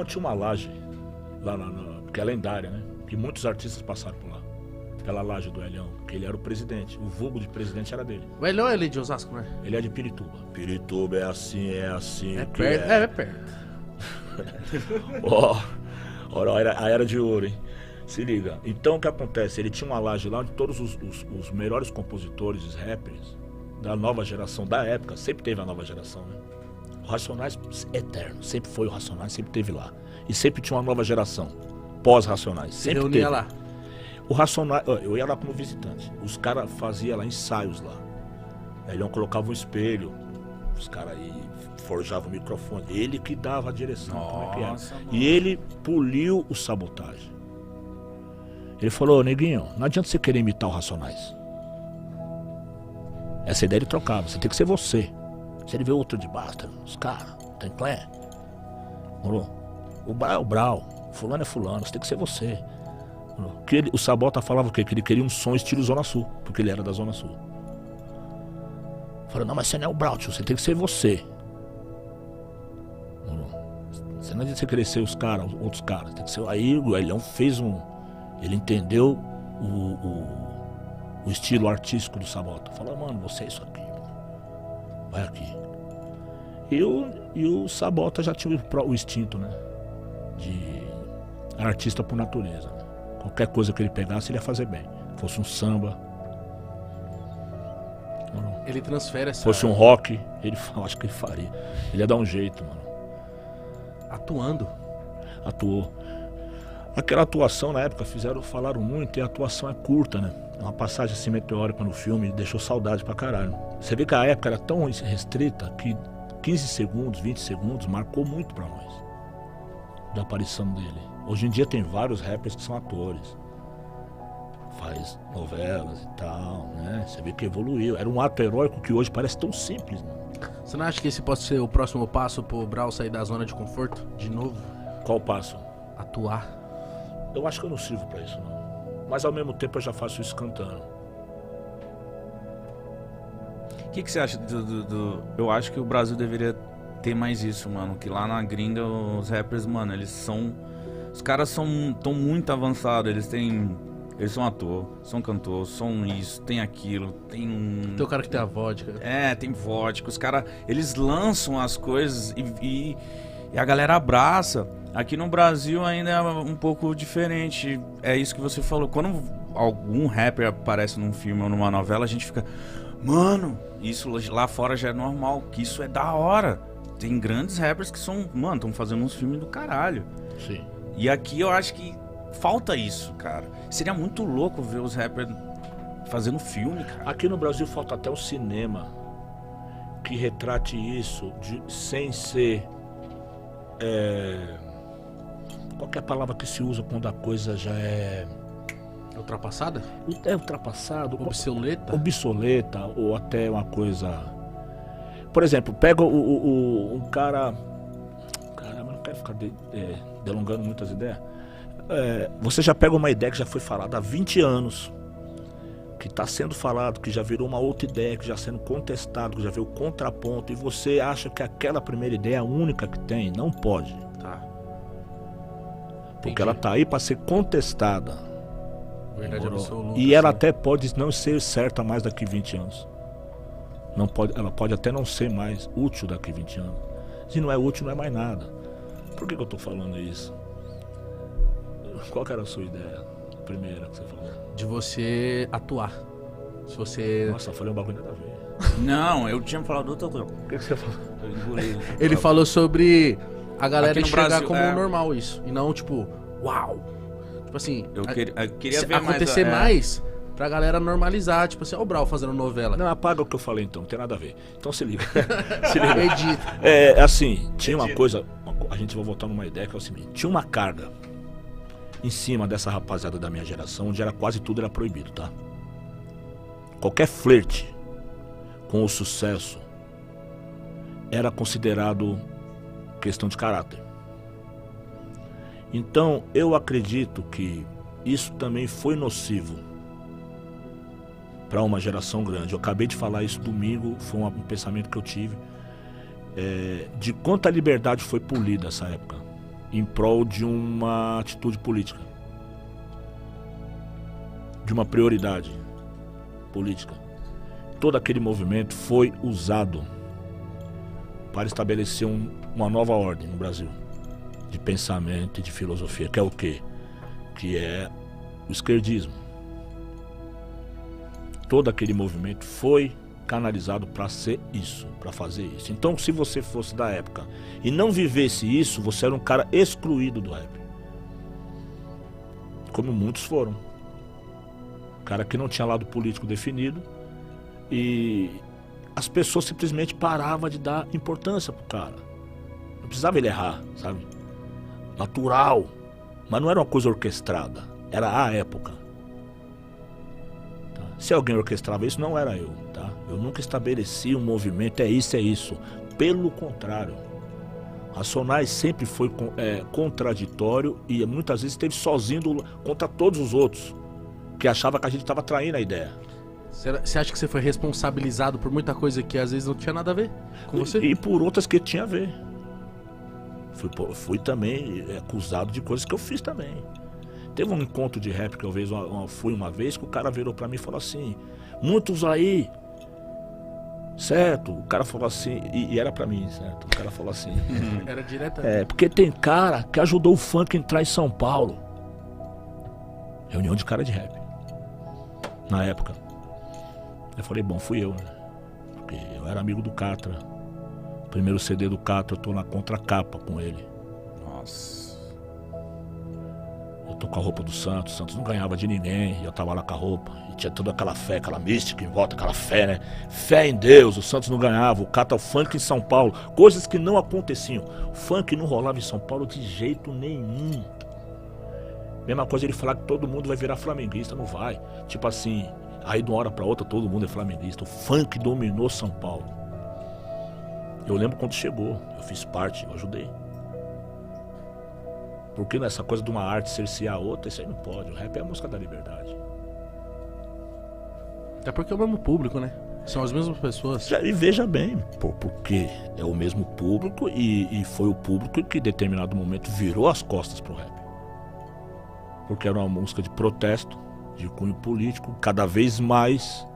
Elião tinha uma laje, lá que é lendária, né? Que muitos artistas passaram por lá. Aquela laje do Elião, que ele era o presidente. O vulgo de presidente era dele. O Elião é ali de Osasco, né? Ele é de Pirituba. Pirituba é assim. É perto, é perto. Ó, a era de ouro, hein? Se liga. Então o que acontece? Ele tinha uma laje lá onde todos os melhores compositores, os rappers da nova geração, da época, sempre teve a nova geração, né? O Racionais eterno, sempre foi o Racionais, sempre teve lá. E sempre tinha uma nova geração, pós-Racionais. Sempre reunia teve. lá. O Racionais, eu ia lá como visitante. Os caras faziam lá ensaios lá. Aí ele colocava um espelho, os caras aí forjavam o microfone. Ele que dava a direção. Como é que era. E ele poliu o Sabotagem. Ele falou: neguinho, não adianta você querer imitar o Racionais. Essa ideia ele trocava, você tem que ser você. Se ele vê outro de basta, os caras, tem clã. O Brau é o Brau, fulano é fulano, você tem que ser você. Que o Sabota falava o quê? Que ele queria um som estilo Zona Sul, porque ele era da Zona Sul. Falou: não, mas você não é o Brau, tio, você tem que ser você. Você não adianta você querer ser os caras, outros caras, tem que ser. Aí o Elião fez um. Ele entendeu o estilo artístico do Sabota. Falou: mano, você é isso aqui, mano. Vai aqui. E o Sabota já tinha o instinto, né? De artista por natureza. Né? Qualquer coisa que ele pegasse, ele ia fazer bem. Fosse um samba. Ele transfere essa... Fosse um rock, acho que ele faria. Ele ia dar um jeito, mano. Atuando. Atuou. Aquela atuação na época falaram muito, e a atuação é curta, né? É uma passagem assim meteórica no filme, deixou saudade pra caralho. Você vê que a época era tão restrita que 15 segundos, 20 segundos marcou muito pra nós. Da aparição dele. Hoje em dia tem vários rappers que são atores. Faz novelas e tal, né? Você vê que evoluiu. Era um ato heróico que hoje parece tão simples, mano. Você não acha que esse pode ser o próximo passo pro Brau sair da zona de conforto? De novo? Qual passo? Atuar. Eu acho que eu não sirvo pra isso, não. Mas ao mesmo tempo eu já faço isso cantando. O que você acha do... Eu acho que o Brasil deveria ter mais isso, mano. Que lá na gringa os rappers, mano, eles são... Os caras tão muito avançados. Eles são ator, são cantor, são isso, tem aquilo, tem um... Tem o cara que tem a vodka. É, tem vodka. Os caras, eles lançam as coisas e a galera abraça. Aqui no Brasil ainda é um pouco diferente. É isso que você falou. Quando algum rapper aparece num filme ou numa novela, a gente fica... Mano, isso lá fora já é normal, que isso é da hora. Tem grandes rappers que são... Mano, estão fazendo uns filmes do caralho. Sim. E aqui eu acho que falta isso, cara. Seria muito louco ver os rappers fazendo filme, cara. Aqui no Brasil falta até o cinema que retrate isso sem ser... qualquer palavra que se usa quando a coisa já é... Ultrapassada? É ultrapassado. Obsoleta, ou até uma coisa... Por exemplo, pega um cara... Caramba, não quero ficar delongando muitas ideias. Você já pega uma ideia que já foi falada há 20 anos, que está sendo falado, que já virou uma outra ideia, que já sendo contestado, que já veio o contraponto, e você acha que aquela primeira ideia é a única que tem. Não pode. Tá. Porque Entendi. ela está aí para ser contestada. Verdade absoluta. E ela assim. até pode não ser certa mais daqui 20 anos. Não pode, ela pode até não ser mais útil daqui 20 anos. Se não é útil, não é mais nada. Por que eu tô falando isso? Qual que era a sua ideia? A primeira que você falou? De você atuar. Se você... Nossa, eu falei um bagulho nada a ver. Não, eu tinha falado outra coisa. O que você falou? Eu engoli. Ele falou sobre a galera Aqui no enxergar Brasil, como normal isso. E não tipo, uau. Tipo assim, Eu queria se ver mais... acontecer mais pra galera normalizar. Tipo assim, ó o Brau fazendo novela. Não, apaga o que eu falei então, não tem nada a ver. Então se liga. Se liga. Edita. Assim, tinha uma coisa, a gente vai voltar numa ideia que é o seguinte, tinha uma carga em cima dessa rapaziada da minha geração, onde era quase tudo era proibido, tá? Qualquer flerte com o sucesso era considerado questão de caráter. Então, eu acredito que isso também foi nocivo para uma geração grande. Eu acabei de falar isso domingo, foi um pensamento que eu tive, de quanta liberdade foi polida essa época. em prol de uma atitude política, de uma prioridade política. Todo aquele movimento foi usado para estabelecer uma nova ordem no Brasil, de pensamento e de filosofia, que é o quê? Que é o esquerdismo. Todo aquele movimento foi canalizado para ser isso, para fazer isso. Então, se você fosse da época e não vivesse isso, você era um cara excluído do rap. Como muitos foram. Cara que não tinha lado político definido e as pessoas simplesmente paravam de dar importância pro cara. Não precisava ele errar, sabe? Natural. Mas não era uma coisa orquestrada. Era a época. Tá? Se alguém orquestrava isso, não era eu, tá? Eu nunca estabeleci um movimento, é isso. Pelo contrário. Racionais sempre foi contraditório e muitas vezes esteve sozinho contra todos os outros, que achava que a gente estava traindo a ideia. Você acha que você foi responsabilizado por muita coisa que às vezes não tinha nada a ver com você? E por outras que tinha a ver. Fui também acusado de coisas que eu fiz também. Teve um encontro de rap que eu fui uma vez, que o cara virou pra mim e falou assim: muitos aí, certo? O cara falou assim, e era pra mim, certo? O cara falou assim: Era direto. porque tem cara que ajudou o funk a entrar em São Paulo. Reunião de cara de rap. Na época. Eu falei, bom, fui eu, né? Porque eu era amigo do Catra. Primeiro CD do Catra, eu tô na contracapa com ele. Nossa. Eu tô com a roupa do Santos. O Santos não ganhava de ninguém. E eu tava lá com a roupa. E tinha toda aquela fé, aquela mística em volta, aquela fé, né? Fé em Deus. O Santos não ganhava. O Catra, o funk em São Paulo. Coisas que não aconteciam. O funk não rolava em São Paulo de jeito nenhum. Mesma coisa ele falar que todo mundo vai virar flamenguista. Não vai. Tipo assim, aí de uma hora pra outra todo mundo é flamenguista. O funk dominou São Paulo. Eu lembro quando chegou, eu fiz parte, eu ajudei. Porque nessa coisa de uma arte cercear a outra, isso aí não pode. O rap é a música da liberdade. Até porque é o mesmo público, né? São as mesmas pessoas. E veja bem, porque é o mesmo público e foi o público que em determinado momento virou as costas pro rap. Porque era uma música de protesto, de cunho político, cada vez mais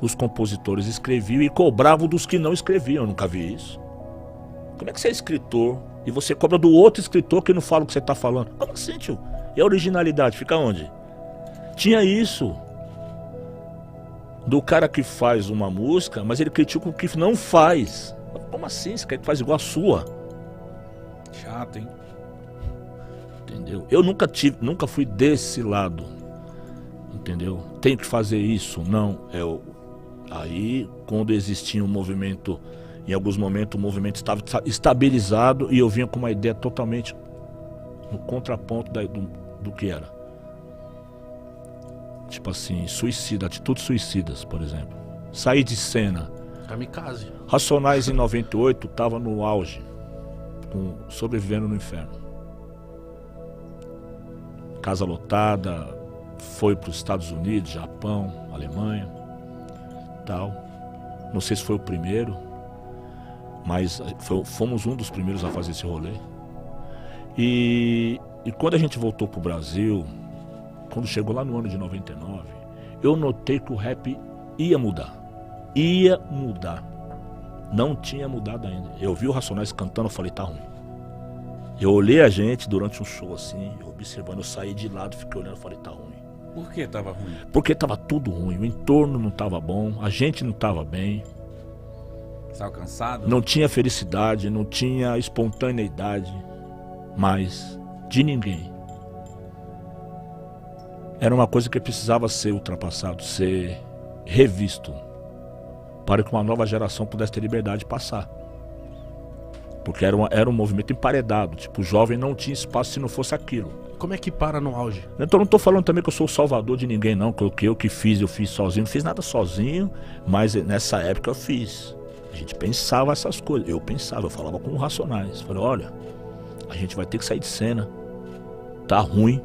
os compositores escreviam e cobravam dos que não escreviam. Eu nunca vi isso. Como é que você é escritor e você cobra do outro escritor que não fala o que você está falando? Como assim, tio? E a originalidade fica onde? Tinha isso. Do cara que faz uma música, mas ele critica o que não faz. Como assim? Você quer que faz igual a sua? Chato, hein? Entendeu? Eu nunca fui desse lado. Entendeu? Tem que fazer isso. Não, aí, quando existia um movimento, em alguns momentos o movimento estava estabilizado e eu vinha com uma ideia totalmente no contraponto do que era. Tipo assim, suicida, atitudes suicidas, por exemplo. Sair de cena. Kamikaze. Racionais em 98 tava no auge, Sobrevivendo no Inferno. Casa lotada, foi para os Estados Unidos, Japão, Alemanha, tal. Não sei se foi o primeiro, mas fomos um dos primeiros a fazer esse rolê. E quando a gente voltou pro Brasil, quando chegou lá no ano de 99, eu notei que o rap ia mudar. Ia mudar. Não tinha mudado ainda. Eu vi o Racionais cantando, eu falei, tá ruim. Eu olhei a gente durante um show assim, observando, eu saí de lado, fiquei olhando, falei, tá ruim. Por que tava ruim? Porque tava tudo ruim, o entorno não tava bom, a gente não tava bem. Você tava cansado? Não tinha felicidade, não tinha espontaneidade mais de ninguém. Era uma coisa que precisava ser ultrapassado, ser revisto, para que uma nova geração pudesse ter liberdade de passar. Porque era um movimento emparedado, tipo, o jovem não tinha espaço se não fosse aquilo. Como é que para no auge? Então não tô falando também que eu sou o salvador de ninguém não, que eu fiz sozinho, não fiz nada sozinho, mas nessa época eu fiz. A gente pensava essas coisas, eu falava com os Racionais, falei, olha, a gente vai ter que sair de cena, tá ruim,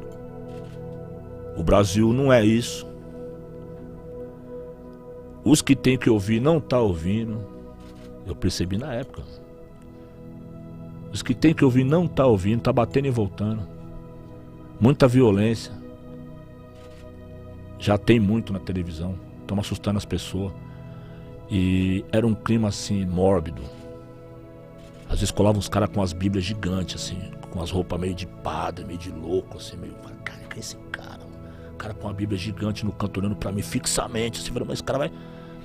o Brasil não é isso, os que tem que ouvir não tá ouvindo, eu percebi na época. Os que tem que ouvir não tá ouvindo, tá batendo e voltando. Muita violência. Já tem muito na televisão. Estão assustando as pessoas. E era um clima assim, mórbido. Às vezes colavam uns caras com as bíblias gigantes, assim, com as roupas meio de padre, meio de louco, assim, meio. Cara, que é esse cara? O cara com a bíblia gigante no canto olhando pra mim fixamente, assim, mas esse cara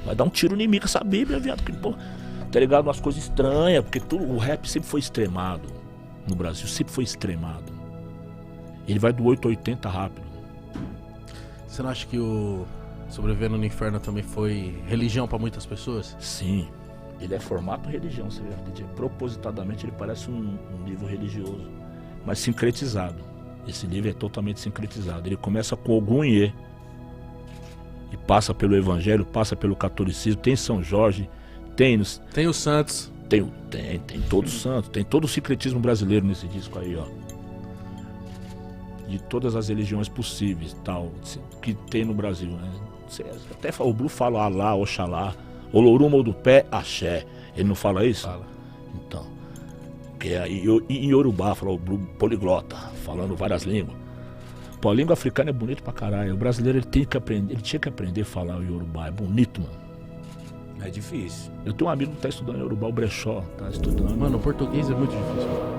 vai dar um tiro em mim com essa bíblia, viado. Porque, pô, tá ligado? Umas coisas estranhas, porque o rap sempre foi extremado. No Brasil, sempre foi extremado. Ele vai do 880 rápido. Você não acha que o Sobrevivendo no Inferno também foi religião pra muitas pessoas? Sim. Ele é formato religião, você vê. Propositadamente ele parece um livro religioso, mas sincretizado. Esse livro é totalmente sincretizado. Ele começa com Ogum e e passa pelo Evangelho, passa pelo catolicismo, tem São Jorge, tem os santos. Tem todos os santos, tem todo o sincretismo brasileiro nesse disco aí, ó. De todas as religiões possíveis, tal, que tem no Brasil, né? Até o Blue fala Alá, Oxalá, Olorum ou do pé, axé. Ele não fala isso? Fala. Então, que é em Yorubá, fala o Blue poliglota, falando várias línguas. Pô, a língua africana é bonita pra caralho. O brasileiro ele tinha que aprender a falar o Yorubá, é bonito, mano. É difícil. Eu tenho um amigo que tá estudando Yorubá, o Brechó, tá estudando. Mano, o português é muito difícil.